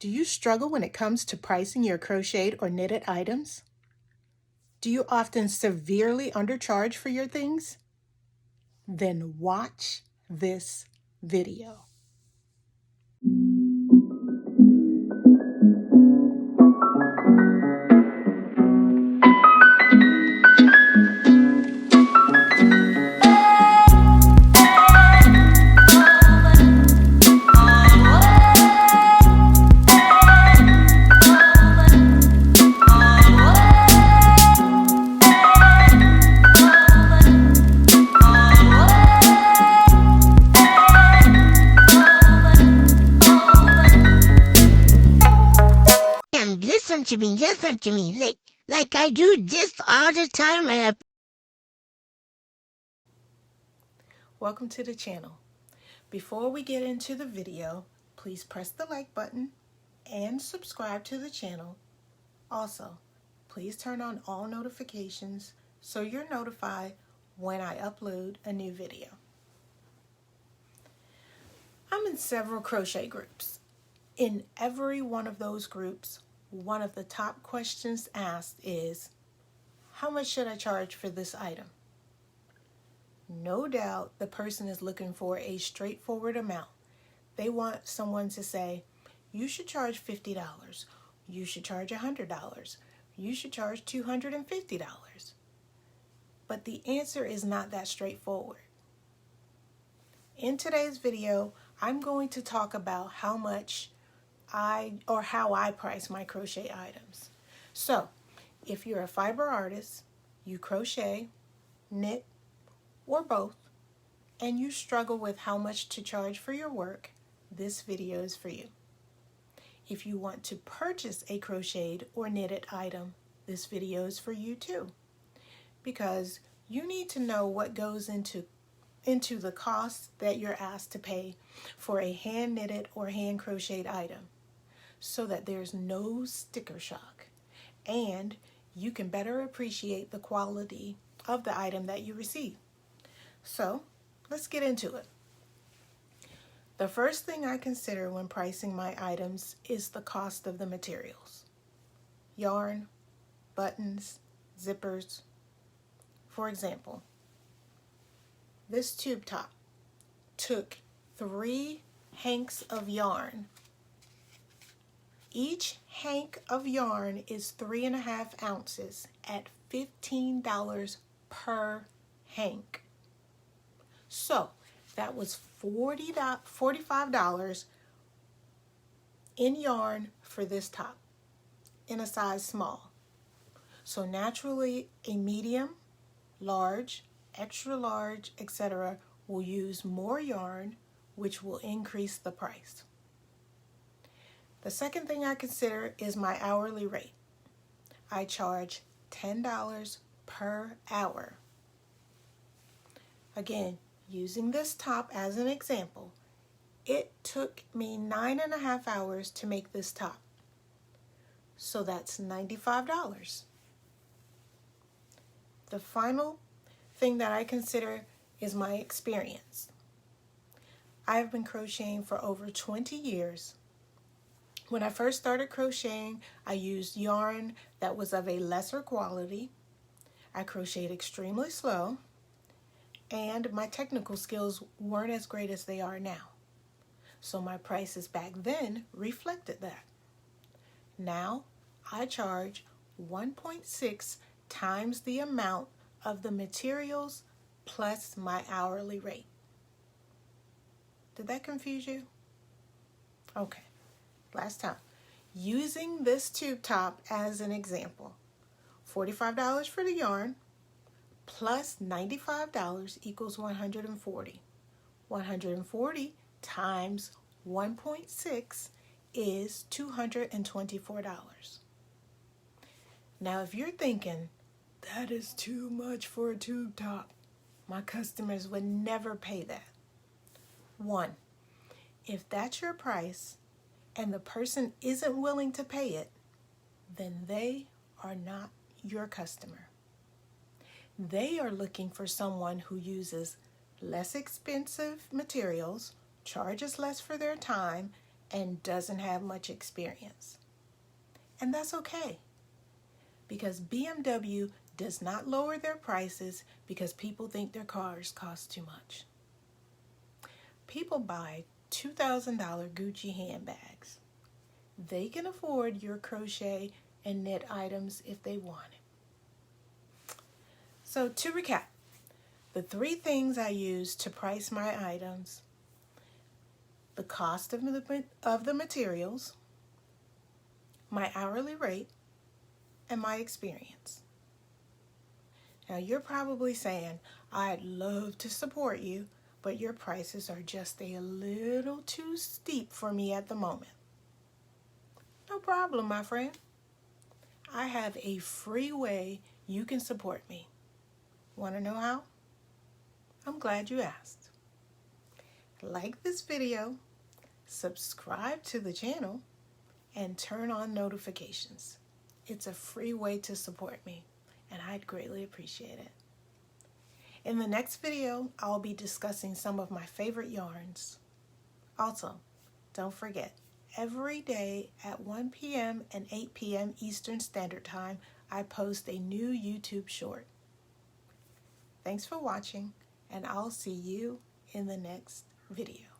Do you struggle when it comes to pricing your crocheted or knitted items? Do you often severely undercharge for your things? Then watch this video. And listen to me, like I do this all the time. And Welcome to the channel. Before we get into the video, please press the like button and subscribe to the channel. Also, please turn on all notifications so you're notified when I upload a new video. I'm in several crochet groups. In every one of those groups, one of the top questions asked is, how much should I charge for this item? No doubt the person is looking for a straightforward amount. They want someone to say, you should charge $50, you should charge $100, you should charge $250. But the answer is not that straightforward. In today's video, I'm going to talk about how I price my crochet items. So, if you're a fiber artist, you crochet, knit, or both, and you struggle with how much to charge for your work, this video is for you. If you want to purchase a crocheted or knitted item, this video is for you too, because you need to know what goes into the cost that you're asked to pay for a hand knitted or hand crocheted item, so that there's no sticker shock and you can better appreciate the quality of the item that you receive. So let's get into it. The first thing I consider when pricing my items is the cost of the materials. Yarn, buttons, zippers. For example, this tube top took 3 hanks of yarn. Each hank of yarn is 3.5 ounces at $15 per hank. So that was $45 in yarn for this top in a size small. So naturally a medium, large, extra large, etc. will use more yarn, which will increase the price. The second thing I consider is my hourly rate. I charge $10 per hour. Again, using this top as an example, it took me 9.5 hours to make this top. So that's $95. The final thing that I consider is my experience. I've been crocheting for over 20 years. When I first started crocheting, I used yarn that was of a lesser quality. I crocheted extremely slow, and my technical skills weren't as great as they are now. So my prices back then reflected that. Now I charge 1.6 times the amount of the materials plus my hourly rate. Did that confuse you? Okay, last time. Using this tube top as an example, $45 for the yarn plus $95 equals $140. 140 times 1.6 is $224. Now if you're thinking, that is too much for a tube top, my customers would never pay that. 1, if that's your price and the person isn't willing to pay it, then they are not your customer. They are looking for someone who uses less expensive materials, charges less for their time, and doesn't have much experience. And that's okay, because BMW does not lower their prices because people think their cars cost too much. People buy $2,000 Gucci handbags. They can afford your crochet and knit items if they want it. So to recap, the 3 things I use to price my items: the cost of the materials, my hourly rate, and my experience. Now you're probably saying, I'd love to support you, but your prices are just a little too steep for me at the moment. No problem, my friend. I have a free way you can support me. Want to know how? I'm glad you asked. Like this video, subscribe to the channel, and turn on notifications. It's a free way to support me, and I'd greatly appreciate it. In the next video, I'll be discussing some of my favorite yarns. Also, don't forget, every day at 1 p.m. and 8 p.m. Eastern Standard Time, I post a new YouTube short. Thanks for watching, and I'll see you in the next video.